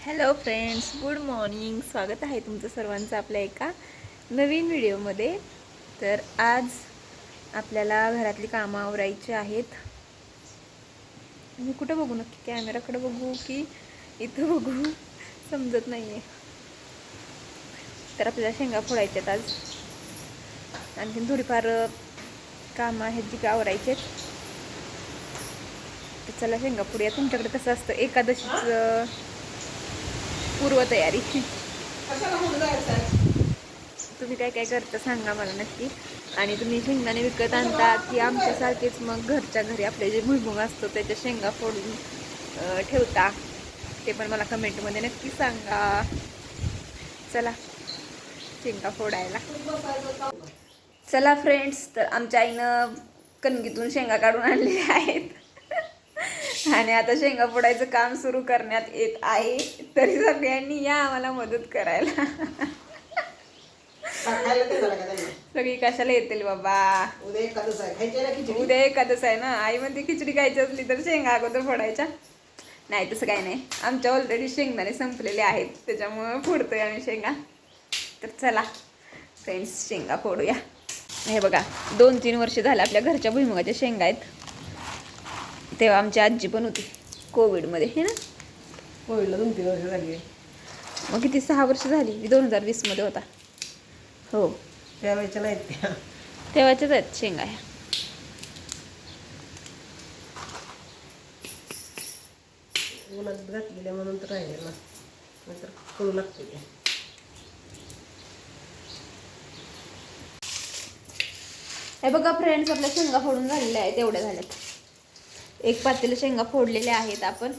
Hello friends, good morning. स्वागत आहे तुमचं सर्वांचं आपल्या एका नवीन व्हिडिओमध्ये. तर आज आपल्याला घरातली कामं आवरायची आहेत. मी कुठं बघू, नक्की कॅमेराकडे बघू की इथं बघू समजत नाही आहे. तर आपल्याला शेंगा फोडायच्यात आज. आणखीन थोडीफार कामं आहेत जी का आवरायची आहेत. तर चला शेंगा फोडूया. तुमच्याकडे कसं असतं एकादशीचं पूर्वतयारी? तुम्ही काय काय करता सांगा मला नक्की. आणि तुम्ही शेंगदाणे विकत आणता की आमच्यासारखेच मग घरच्या घरी आपले जे भुईमुग असतो त्याच्या शेंगा फोडून ठेवता, ते पण मला कमेंटमध्ये नक्की सांगा. चला शेंगा फोडायला. चला फ्रेंड्स, तर आमच्या आईनं कणगीतून शेंगा काढून आणलेल्या आहेत आणि आता शेंगा फोडायचं काम सुरू करण्यात येत आहे. तरी सगळ्यांनी या आम्हाला मदत करायला. सगळी कशाला येतील बाबा, उद्या एकादश आहे ना. आई म्हणते खिचडी खायची असली तर शेंगा अगोदर फोडायच्या. नाही तसं काही नाही, आमच्या ऑलरेडी शेंगदाणे संपलेले आहेत, त्याच्यामुळं फोडतोय आम्ही शेंगा. तर चला फ्रेंड्स, शेंगा फोडूया. हे बघा, 2-3 वर्ष झाले आपल्या घरच्या भुईमुगाच्या शेंगा आहेत. तेव्हा आमची आजी पण होती कोविडमध्ये, हे ना. कोविडला 2-3 वर्ष झाली. मग किती, 6 वर्ष झाली. 2020 मध्ये होता. हो, त्यावेळेच्या नाहीत त्या, तेव्हाच्याच आहेत शेंगा ह्या. उन्हात घातलेल्या म्हणून तर राहिलेला, नाहीतर करू लागते ते. हे बघा फ्रेंड्स, आपल्या शेंगा फोडून झालेल्या आहेत. एवढ्या झाल्यात. एक पातेलं शेंगा फोडलेल्या आहेत आपण.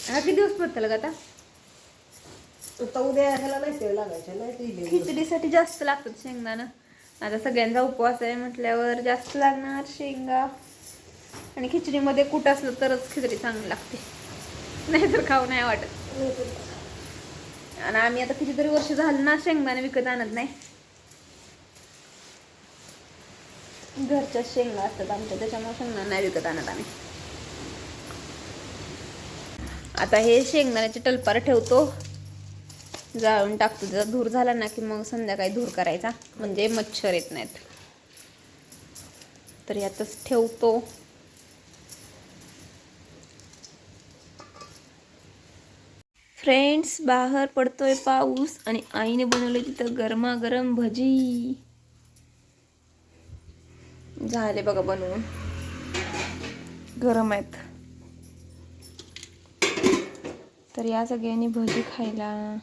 हा किती दिवस पडतं आता? आता उद्या ह्याला नाही ते लागायचं, नाही ते खिचडीसाठी जास्त लागतात शेंगदाणं. आता सगळ्यांचा उपवास आहे म्हटल्यावर जास्त लागणार शेंगा. आणि खिचडीमध्ये कूट असलं तरच खिचडी चांगली लागते, नाहीतर खाऊ नाही वाटत. आणि आम्ही आता कितीतरी वर्ष झालं ना शेंगदाणे विकत आणत नाही. घरच्या शेंगा असतात आमच्या, त्याच्यामुळे शेंगदाणे नाही विकत आणत आम्ही. आता हे शेंगदाण्याचे टलपार ठेवतो, जाळून टाकतो. त्याचा धूर झाला ना की मग संध्याकाळी धूर करायचा, म्हणजे मच्छर येत नाहीत. तर यातच ठेवतो. फ्रेंड्स, बाहेर पडतोय पाऊस आणि आईने बनवले तिथं गरमागरम भजी. झाले बघा बनवून, गरम आहेत. तर या सगळ्यांनी भजी खायला.